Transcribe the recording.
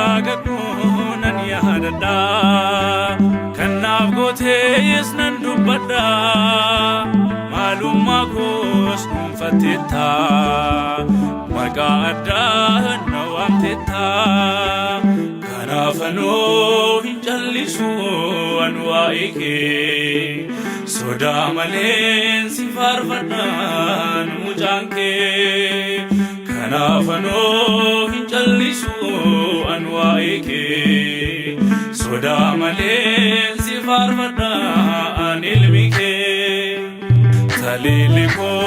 Indagadunan yaadadha kanaaf gootees nan dubbadha maalummaa koos dhuunfateetta maqaa addaa na waamteetta kanaaf anoo hin callisu an waa'ee kee sodaa malee si faarfadha mucaan kee kanaaf anoo hin callisu an waa'ee kee sodaa malee si faarfadha an ilmi kee taleelli koo